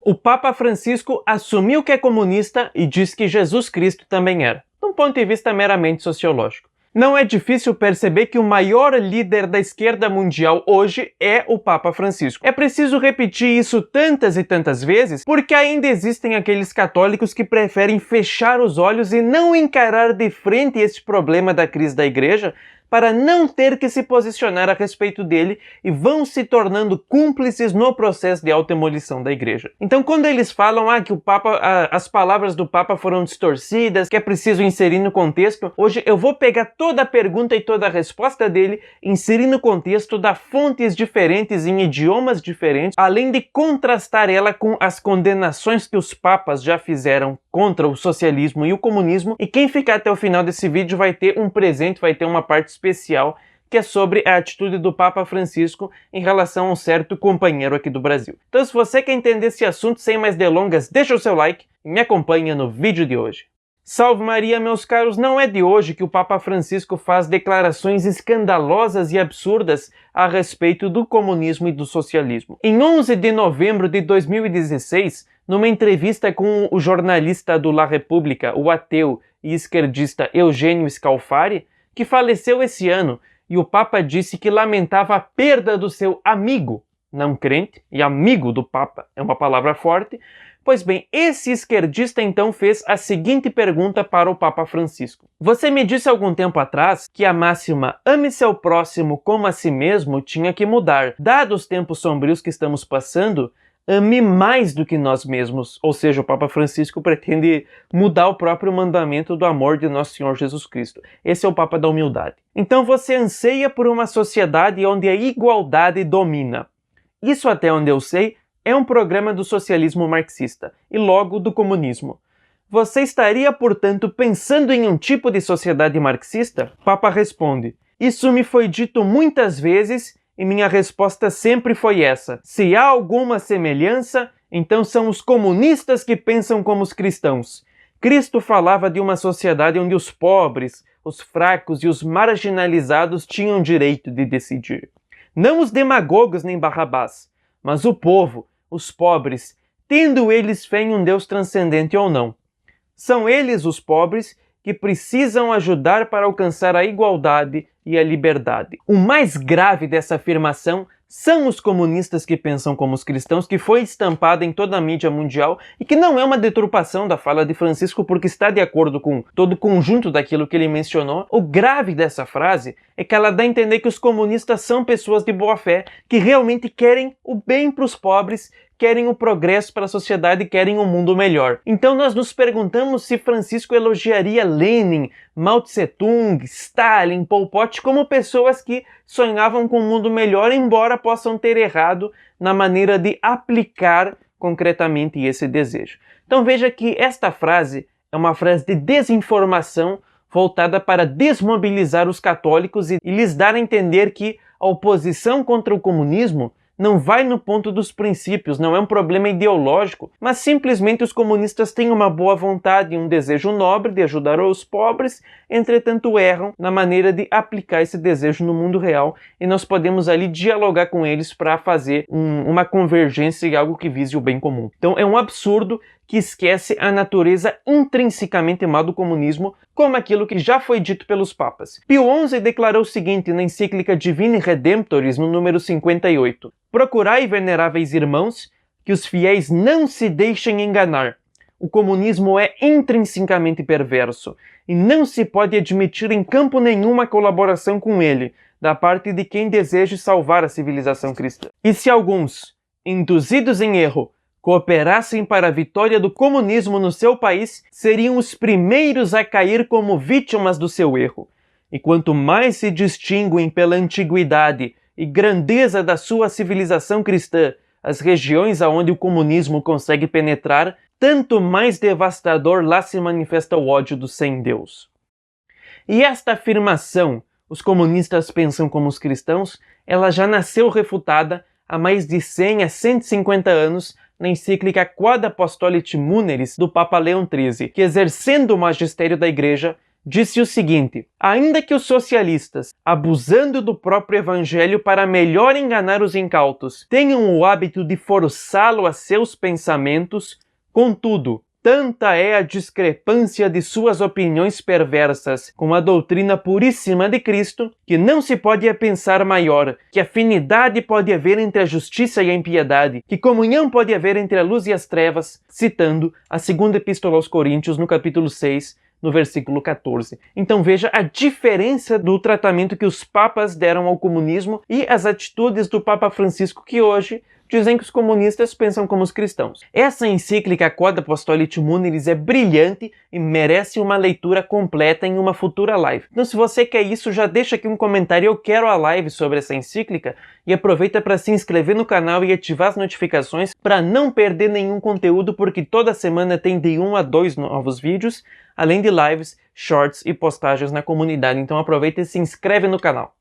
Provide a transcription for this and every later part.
O Papa Francisco assumiu que é comunista e diz que Jesus Cristo também era, de um ponto de vista meramente sociológico. Não é difícil perceber que o maior líder da esquerda mundial hoje é o Papa Francisco. É preciso repetir isso tantas e tantas vezes, porque ainda existem aqueles católicos que preferem fechar os olhos e não encarar de frente esse problema da crise da igreja, para não ter que se posicionar a respeito dele e vão se tornando cúmplices no processo de autodemolição da igreja. Então, quando eles falam que o Papa, as palavras do Papa foram distorcidas, que é preciso inserir no contexto, hoje eu vou pegar toda a pergunta e toda a resposta dele, inserir no contexto, dar fontes diferentes em idiomas diferentes, além de contrastar ela com as condenações que os papas já fizeram contra o socialismo e o comunismo, e quem ficar até o final desse vídeo vai ter um presente, vai ter uma parte especial, que é sobre a atitude do Papa Francisco em relação a um certo companheiro aqui do Brasil. Então, se você quer entender esse assunto sem mais delongas, deixa o seu like e me acompanha no vídeo de hoje. Salve Maria, meus caros! Não é de hoje que o Papa Francisco faz declarações escandalosas e absurdas a respeito do comunismo e do socialismo. Em 11 de novembro de 2016, numa entrevista com o jornalista do La Repubblica, o ateu e esquerdista Eugênio Scalfari, que faleceu esse ano, e o Papa disse que lamentava a perda do seu amigo, não crente, e amigo do Papa é uma palavra forte. Pois bem, esse esquerdista então fez a seguinte pergunta para o Papa Francisco. Você me disse algum tempo atrás que a máxima "ame seu próximo como a si mesmo" tinha que mudar. Dados os tempos sombrios que estamos passando, ame mais do que nós mesmos. Ou seja, o Papa Francisco pretende mudar o próprio mandamento do amor de Nosso Senhor Jesus Cristo. Esse é o Papa da humildade. Então você anseia por uma sociedade onde a igualdade domina. Isso, até onde eu sei, é um programa do socialismo marxista e logo do comunismo. Você estaria, portanto, pensando em um tipo de sociedade marxista? O Papa responde: isso me foi dito muitas vezes e minha resposta sempre foi essa. Se há alguma semelhança, então são os comunistas que pensam como os cristãos. Cristo falava de uma sociedade onde os pobres, os fracos e os marginalizados tinham direito de decidir. Não os demagogos nem Barrabás, mas o povo, os pobres, tendo eles fé em um Deus transcendente ou não. São eles, os pobres, que precisam ajudar para alcançar a igualdade e a liberdade. O mais grave dessa afirmação são os comunistas que pensam como os cristãos, que foi estampada em toda a mídia mundial e que não é uma deturpação da fala de Francisco porque está de acordo com todo o conjunto daquilo que ele mencionou. O grave dessa frase é que ela dá a entender que os comunistas são pessoas de boa fé, que realmente querem o bem para os pobres, querem o progresso para a sociedade, querem um mundo melhor. Então nós nos perguntamos se Francisco elogiaria Lenin, Mao Tse-tung, Stalin, Pol Pot como pessoas que sonhavam com um mundo melhor, embora possam ter errado na maneira de aplicar concretamente esse desejo. Então veja que esta frase é uma frase de desinformação voltada para desmobilizar os católicos e lhes dar a entender que a oposição contra o comunismo não vai no ponto dos princípios, não é um problema ideológico, mas simplesmente os comunistas têm uma boa vontade e um desejo nobre de ajudar os pobres, entretanto erram na maneira de aplicar esse desejo no mundo real e nós podemos ali dialogar com eles para fazer uma convergência e algo que vise o bem comum. Então é um absurdo que esquece a natureza intrinsecamente má do comunismo, como aquilo que já foi dito pelos papas. Pio XI declarou o seguinte na encíclica Divini Redemptoris, no número 58. Procurai, veneráveis irmãos, que os fiéis não se deixem enganar. O comunismo é intrinsecamente perverso, e não se pode admitir em campo nenhum uma colaboração com ele, da parte de quem deseje salvar a civilização cristã. E se alguns, induzidos em erro, cooperassem para a vitória do comunismo no seu país, seriam os primeiros a cair como vítimas do seu erro. E quanto mais se distinguem pela antiguidade e grandeza da sua civilização cristã as regiões aonde o comunismo consegue penetrar, tanto mais devastador lá se manifesta o ódio do sem-Deus. E esta afirmação, os comunistas pensam como os cristãos, ela já nasceu refutada há mais de 100 a 150 anos na encíclica Quod Apostolite Muneris do Papa Leão XIII, que, exercendo o magistério da Igreja, disse o seguinte: ainda que os socialistas, abusando do próprio evangelho para melhor enganar os incautos, tenham o hábito de forçá-lo a seus pensamentos, contudo, tanta é a discrepância de suas opiniões perversas com a doutrina puríssima de Cristo, que não se pode pensar maior, que afinidade pode haver entre a justiça e a impiedade, que comunhão pode haver entre a luz e as trevas, citando a segunda epístola aos Coríntios, no capítulo 6, no versículo 14. Então veja a diferença do tratamento que os papas deram ao comunismo e as atitudes do Papa Francisco, que hoje dizem que os comunistas pensam como os cristãos. Essa encíclica Quod Apostolici Muneris é brilhante e merece uma leitura completa em uma futura live. Então, se você quer isso, já deixa aqui um comentário, eu quero a live sobre essa encíclica, e aproveita para se inscrever no canal e ativar as notificações para não perder nenhum conteúdo, porque toda semana tem de 1 a 2 novos vídeos, além de lives, shorts e postagens na comunidade. Então aproveita e se inscreve no canal.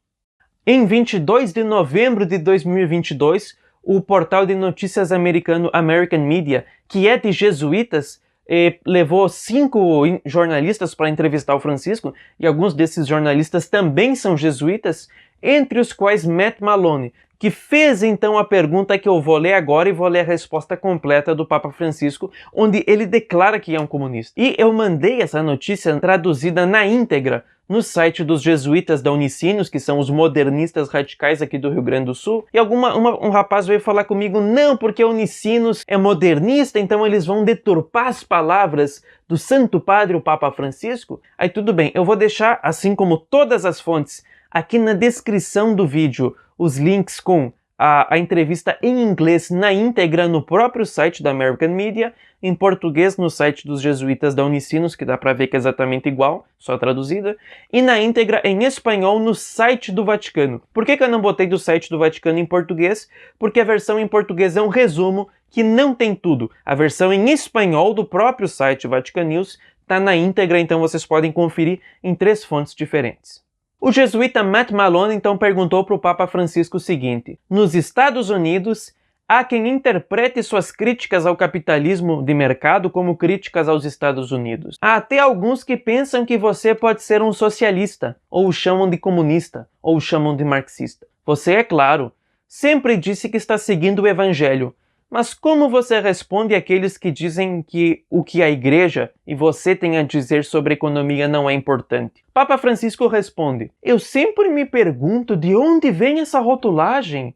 Em 22 de novembro de 2022, o portal de notícias americano American Media, que é de jesuítas, levou 5 jornalistas para entrevistar o Francisco, e alguns desses jornalistas também são jesuítas, entre os quais Matt Malone, que fez então a pergunta que eu vou ler agora e vou ler a resposta completa do Papa Francisco, onde ele declara que é um comunista. E eu mandei essa notícia traduzida na íntegra no site dos jesuítas da Unicinos, que são os modernistas radicais aqui do Rio Grande do Sul, e um rapaz veio falar comigo: não, porque a Unicinos é modernista, então eles vão deturpar as palavras do Santo Padre, o Papa Francisco. Aí tudo bem, eu vou deixar, assim como todas as fontes, aqui na descrição do vídeo, os links com a entrevista em inglês na íntegra no próprio site da American Media, em português no site dos jesuítas da Unicinos, que dá para ver que é exatamente igual, só traduzida, e na íntegra em espanhol no site do Vaticano. Por que eu não botei do site do Vaticano em português? Porque a versão em português é um resumo que não tem tudo. A versão em espanhol do próprio site Vatican News está na íntegra, então vocês podem conferir em 3 fontes diferentes. O jesuíta Matt Malone então perguntou para o Papa Francisco o seguinte: nos Estados Unidos, há quem interprete suas críticas ao capitalismo de mercado como críticas aos Estados Unidos. Há até alguns que pensam que você pode ser um socialista, ou o chamam de comunista, ou o chamam de marxista. Você, é claro, sempre disse que está seguindo o Evangelho, mas como você responde àqueles que dizem que o que a Igreja e você tem a dizer sobre economia não é importante? Papa Francisco responde: eu sempre me pergunto de onde vem essa rotulagem.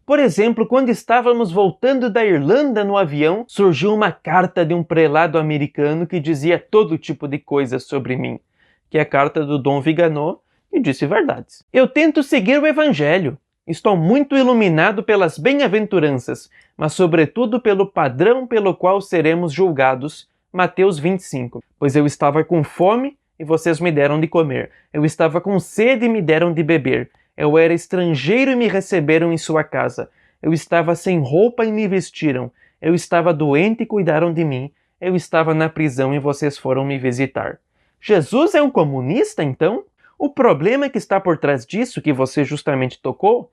Por exemplo, quando estávamos voltando da Irlanda no avião, surgiu uma carta de um prelado americano que dizia todo tipo de coisas sobre mim, que é a carta do Dom Viganò, e disse verdades. Eu tento seguir o Evangelho. Estou muito iluminado pelas bem-aventuranças, mas sobretudo pelo padrão pelo qual seremos julgados. Mateus 25. Pois eu estava com fome e vocês me deram de comer. Eu estava com sede e me deram de beber. Eu era estrangeiro e me receberam em sua casa. Eu estava sem roupa e me vestiram. Eu estava doente e cuidaram de mim. Eu estava na prisão e vocês foram me visitar. Jesus é um comunista, então? O problema que está por trás disso, que você justamente tocou,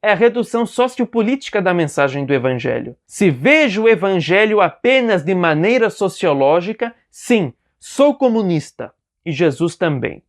é a redução sociopolítica da mensagem do Evangelho. Se vejo o Evangelho apenas de maneira sociológica, sim, sou comunista. E Jesus também.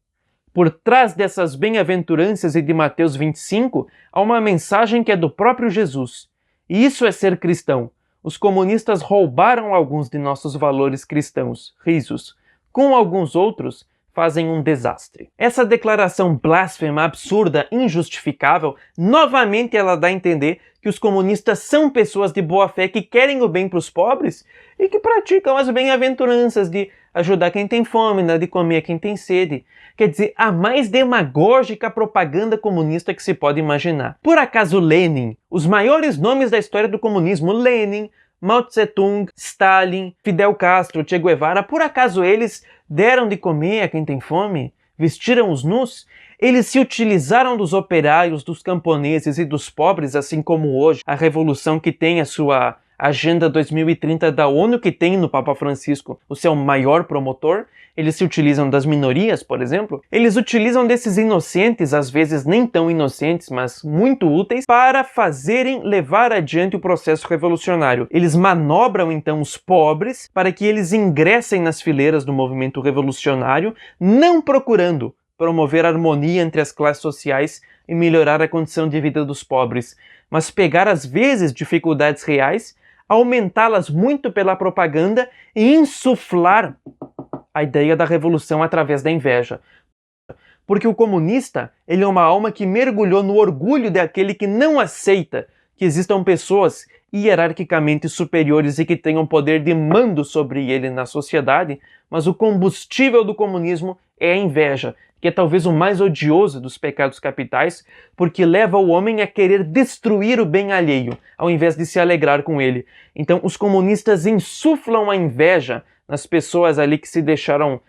Por trás dessas bem-aventuranças e de Mateus 25, há uma mensagem que é do próprio Jesus. E isso é ser cristão. Os comunistas roubaram alguns de nossos valores cristãos, risos. Com alguns outros, fazem um desastre. Essa declaração blasfema, absurda, injustificável, novamente ela dá a entender que os comunistas são pessoas de boa fé que querem o bem para os pobres e que praticam as bem-aventuranças de ajudar quem tem fome, de comer quem tem sede. Quer dizer, a mais demagógica propaganda comunista que se pode imaginar. Por acaso Lenin, os maiores nomes da história do comunismo, Lenin, Mao Tse-tung, Stalin, Fidel Castro, Che Guevara, por acaso eles deram de comer a quem tem fome? Vestiram os nus? Eles se utilizaram dos operários, dos camponeses e dos pobres, assim como hoje a revolução que tem a Agenda 2030 da ONU, que tem no Papa Francisco o seu maior promotor. Eles se utilizam das minorias, por exemplo. Eles utilizam desses inocentes, às vezes nem tão inocentes, mas muito úteis, para levar adiante o processo revolucionário. Eles manobram, então, os pobres para que eles ingressem nas fileiras do movimento revolucionário, não procurando promover harmonia entre as classes sociais e melhorar a condição de vida dos pobres, mas pegar, às vezes, dificuldades reais, aumentá-las muito pela propaganda e insuflar a ideia da revolução através da inveja. Porque o comunista, ele é uma alma que mergulhou no orgulho daquele que não aceita que existam pessoas hierarquicamente superiores e que tenham poder de mando sobre ele na sociedade, mas o combustível do comunismo é a inveja, que é talvez o mais odioso dos pecados capitais, porque leva o homem a querer destruir o bem alheio, ao invés de se alegrar com ele. Então, os comunistas insuflam a inveja nas pessoas ali que se deixaram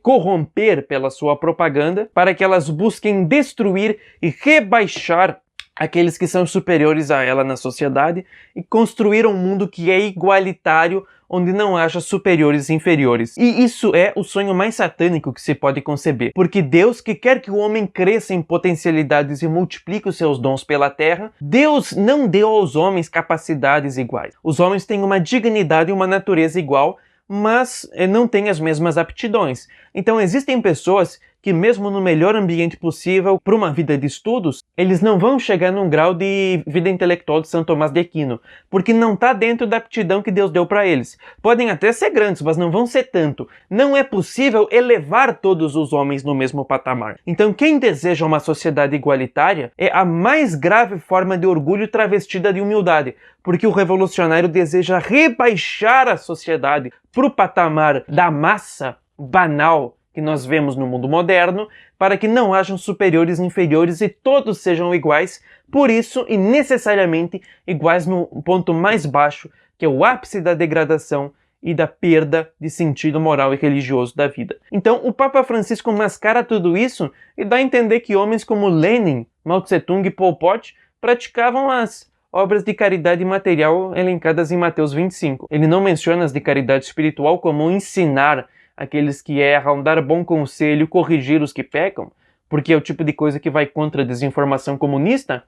corromper pela sua propaganda, para que elas busquem destruir e rebaixar aqueles que são superiores a ela na sociedade e construir um mundo que é igualitário, onde não haja superiores e inferiores. E isso é o sonho mais satânico que se pode conceber, porque Deus, que quer que o homem cresça em potencialidades e multiplique os seus dons pela terra, Deus não deu aos homens capacidades iguais. Os homens têm uma dignidade e uma natureza igual, mas não têm as mesmas aptidões. Então existem pessoas que, mesmo no melhor ambiente possível para uma vida de estudos, eles não vão chegar num grau de vida intelectual de São Tomás de Aquino, porque não está dentro da aptidão que Deus deu para eles. Podem até ser grandes, mas não vão ser tanto. Não é possível elevar todos os homens no mesmo patamar. Então, quem deseja uma sociedade igualitária é a mais grave forma de orgulho travestida de humildade, porque o revolucionário deseja rebaixar a sociedade para o patamar da massa banal que nós vemos no mundo moderno, para que não hajam superiores e inferiores e todos sejam iguais, por isso e necessariamente iguais no ponto mais baixo, que é o ápice da degradação e da perda de sentido moral e religioso da vida. Então o Papa Francisco mascara tudo isso e dá a entender que homens como Lenin, Mao Tse-tung e Pol Pot praticavam as obras de caridade material elencadas em Mateus 25. Ele não menciona as de caridade espiritual como ensinar aqueles que erram, dar bom conselho, corrigir os que pecam, porque é o tipo de coisa que vai contra a desinformação comunista.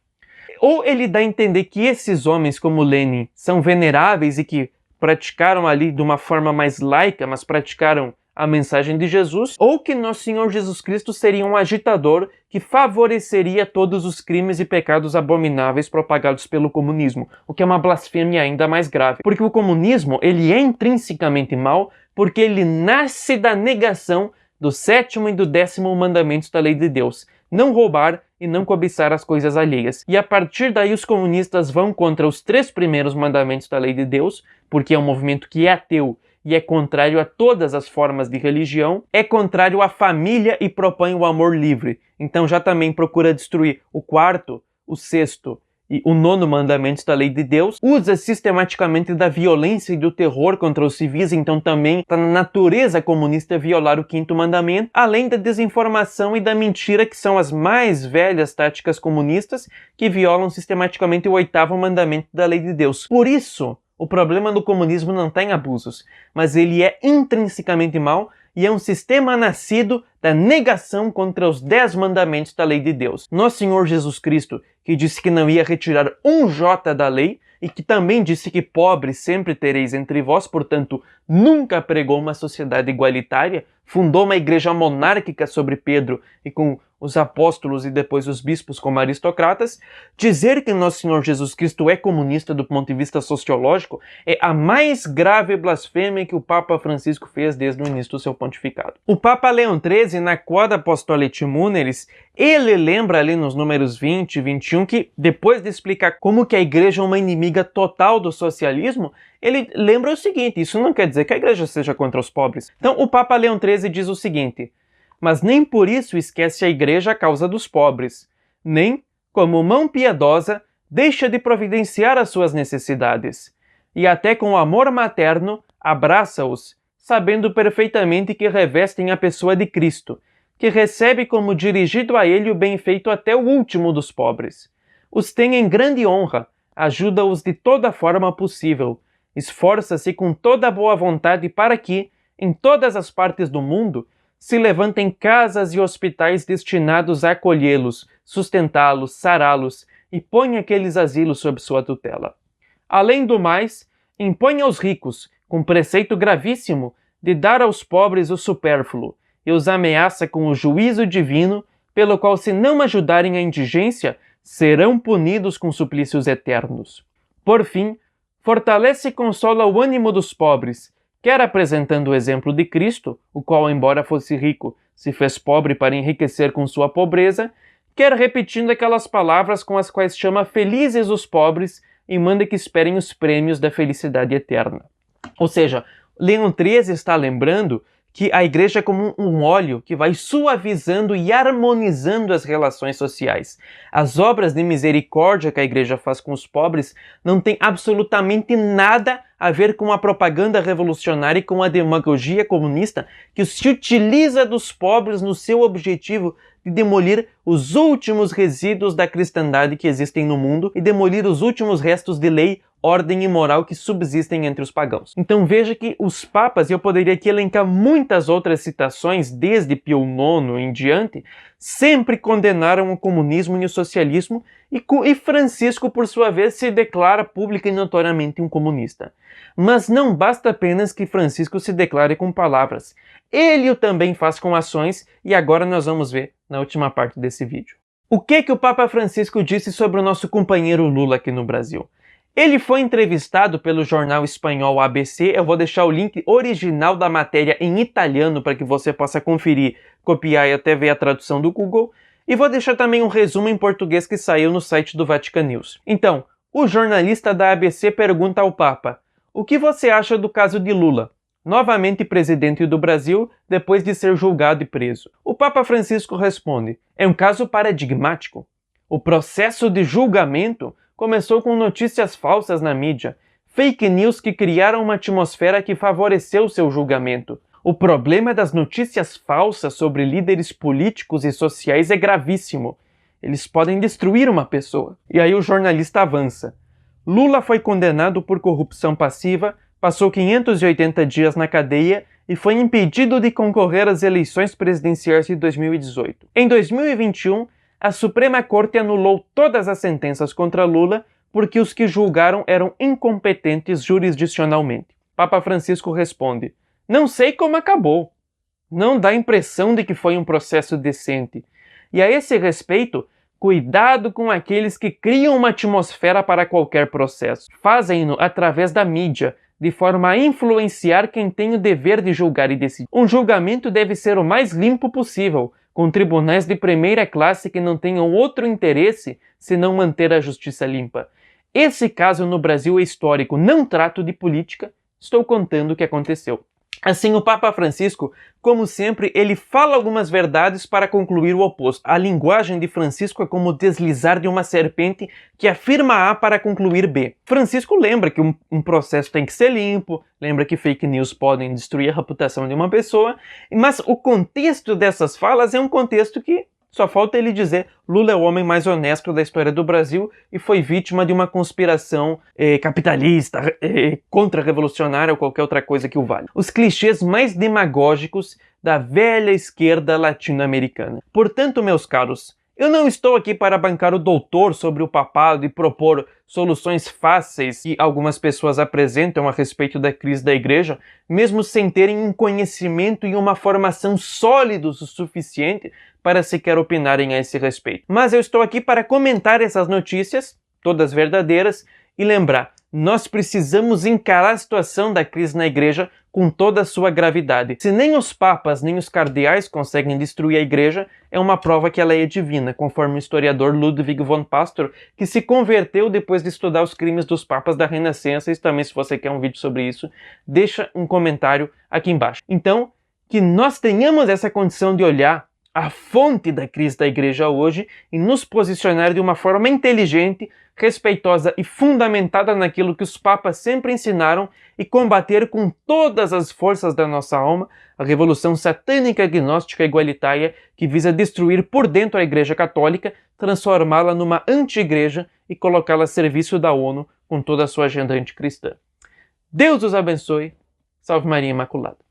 Ou ele dá a entender que esses homens como Lenin são veneráveis e que praticaram ali de uma forma mais laica, mas praticaram a mensagem de Jesus, ou que Nosso Senhor Jesus Cristo seria um agitador que favoreceria todos os crimes e pecados abomináveis propagados pelo comunismo, o que é uma blasfêmia ainda mais grave. Porque o comunismo, ele é intrinsecamente mau, porque ele nasce da negação do 7º e do 10º mandamentos da lei de Deus: não roubar e não cobiçar as coisas alheias. E a partir daí os comunistas vão contra os 3 primeiros mandamentos da lei de Deus, porque é um movimento que é ateu e é contrário a todas as formas de religião, é contrário à família e propõe o amor livre. Então já também procura destruir o 4º, o 6º e o 9º mandamentos da lei de Deus, usa sistematicamente da violência e do terror contra os civis, então também está na natureza comunista violar o 5º mandamento, além da desinformação e da mentira, que são as mais velhas táticas comunistas, que violam sistematicamente o 8º mandamento da lei de Deus. Por isso, o problema do comunismo não está em abusos, mas ele é intrinsecamente mau e é um sistema nascido da negação contra os 10 mandamentos da lei de Deus. Nosso Senhor Jesus Cristo, que disse que não ia retirar um jota da lei e que também disse que pobres sempre tereis entre vós, portanto, nunca pregou uma sociedade igualitária, fundou uma igreja monárquica sobre Pedro e com os apóstolos e depois os bispos como aristocratas. Dizer que Nosso Senhor Jesus Cristo é comunista do ponto de vista sociológico é a mais grave blasfêmia que o Papa Francisco fez desde o início do seu pontificado. O Papa Leão XIII, na Quod Apostolati Muneris, ele lembra ali nos números 20 e 21 que, depois de explicar como que a igreja é uma inimiga total do socialismo, ele lembra o seguinte: isso não quer dizer que a igreja seja contra os pobres. Então o Papa Leão XIII diz o seguinte: mas nem por isso esquece a igreja a causa dos pobres, nem, como mão piedosa, deixa de providenciar as suas necessidades, e até com amor materno abraça-os, sabendo perfeitamente que revestem a pessoa de Cristo, que recebe como dirigido a ele o bem feito até o último dos pobres. Os tem em grande honra, ajuda-os de toda forma possível, esforça-se com toda a boa vontade para que, em todas as partes do mundo, se levantem casas e hospitais destinados a acolhê-los, sustentá-los, sará-los e põe aqueles asilos sob sua tutela. Além do mais, impõe aos ricos, com preceito gravíssimo, de dar aos pobres o supérfluo, e os ameaça com o juízo divino, pelo qual, se não ajudarem a indigência, serão punidos com suplícios eternos. Por fim, fortalece e consola o ânimo dos pobres, quer apresentando o exemplo de Cristo, o qual, embora fosse rico, se fez pobre para enriquecer com sua pobreza, quer repetindo aquelas palavras com as quais chama felizes os pobres e manda que esperem os prêmios da felicidade eterna. Ou seja, Leão XIII está lembrando que a igreja é como um óleo que vai suavizando e harmonizando as relações sociais. As obras de misericórdia que a igreja faz com os pobres não têm absolutamente nada a ver com a propaganda revolucionária e com a demagogia comunista que se utiliza dos pobres no seu objetivo de demolir os últimos resíduos da cristandade que existem no mundo e demolir os últimos restos de lei, ordem e moral que subsistem entre os pagãos. Então veja que os papas, e eu poderia aqui elencar muitas outras citações, desde Pio IX em diante, sempre condenaram o comunismo e o socialismo, e Francisco, por sua vez, se declara pública e notoriamente um comunista. Mas não basta apenas que Francisco se declare com palavras. Ele o também faz com ações, e agora nós vamos ver na última parte desse vídeo. O que o Papa Francisco disse sobre o nosso companheiro Lula aqui no Brasil? Ele foi entrevistado pelo jornal espanhol ABC, eu vou deixar o link original da matéria em italiano para que você possa conferir, copiar e até ver a tradução do Google, e vou deixar também um resumo em português que saiu no site do Vatican News. Então, o jornalista da ABC pergunta ao Papa: o que você acha do caso de Lula, novamente presidente do Brasil, depois de ser julgado e preso? O Papa Francisco responde: é um caso paradigmático. O processo de julgamento começou com notícias falsas na mídia, fake news que criaram uma atmosfera que favoreceu seu julgamento. O problema das notícias falsas sobre líderes políticos e sociais é gravíssimo. Eles podem destruir uma pessoa. E aí o jornalista avança. Lula foi condenado por corrupção passiva, passou 580 dias na cadeia e foi impedido de concorrer às eleições presidenciais de 2018. Em 2021, a Suprema Corte anulou todas as sentenças contra Lula porque os que julgaram eram incompetentes jurisdicionalmente. Papa Francisco responde: não sei como acabou. Não dá a impressão de que foi um processo decente. E a esse respeito, cuidado com aqueles que criam uma atmosfera para qualquer processo. Fazem-no através da mídia, de forma a influenciar quem tem o dever de julgar e decidir. Um julgamento deve ser o mais limpo possível, com tribunais de primeira classe que não tenham outro interesse senão manter a justiça limpa. Esse caso no Brasil é histórico, não trato de política, estou contando o que aconteceu. Assim, o Papa Francisco, como sempre, ele fala algumas verdades para concluir o oposto. A linguagem de Francisco é como deslizar de uma serpente que afirma A para concluir B. Francisco lembra que um processo tem que ser limpo, lembra que fake news podem destruir a reputação de uma pessoa, mas o contexto dessas falas é um contexto que só falta ele dizer: Lula é o homem mais honesto da história do Brasil e foi vítima de uma conspiração capitalista, contra-revolucionária ou qualquer outra coisa que o valha. Os clichês mais demagógicos da velha esquerda latino-americana. Portanto, meus caros, eu não estou aqui para bancar o doutor sobre o papado e propor soluções fáceis que algumas pessoas apresentam a respeito da crise da igreja, mesmo sem terem um conhecimento e uma formação sólidos o suficiente para sequer opinarem a esse respeito. Mas eu estou aqui para comentar essas notícias, todas verdadeiras, e lembrar: nós precisamos encarar a situação da crise na igreja com toda a sua gravidade. Se nem os papas nem os cardeais conseguem destruir a igreja, é uma prova que ela é divina, conforme o historiador Ludwig von Pastor, que se converteu depois de estudar os crimes dos papas da Renascença. E também, se você quer um vídeo sobre isso, deixa um comentário aqui embaixo. Então, que nós tenhamos essa condição de olhar a fonte da crise da igreja hoje e nos posicionar de uma forma inteligente, respeitosa e fundamentada naquilo que os papas sempre ensinaram e combater com todas as forças da nossa alma a revolução satânica, gnóstica e igualitária que visa destruir por dentro a Igreja Católica, transformá-la numa anti-igreja e colocá-la a serviço da ONU com toda a sua agenda anticristã. Deus os abençoe. Salve Maria Imaculada.